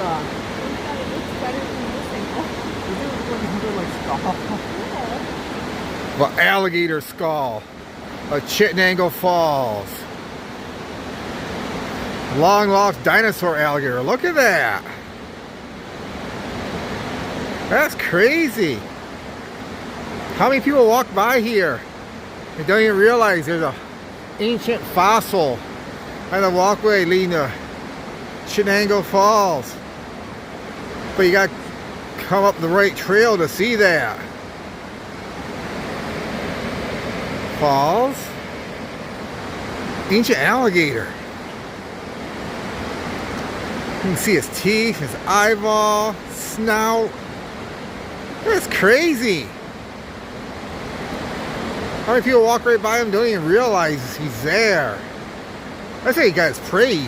It looks better than this angle. Is it like like skull? Yeah. Well, alligator skull of Chittenango Falls. Long lost dinosaur alligator. Look at that. That's crazy. How many people walk by here and don't even realize there's a ancient fossil on the walkway leading to Chittenango Falls? But you got to come up the right trail to see that. Falls. Ancient alligator. You can see his teeth, his eyeball, snout. That's crazy. How many people walk right by him, don't even realize he's there? I think he got his prey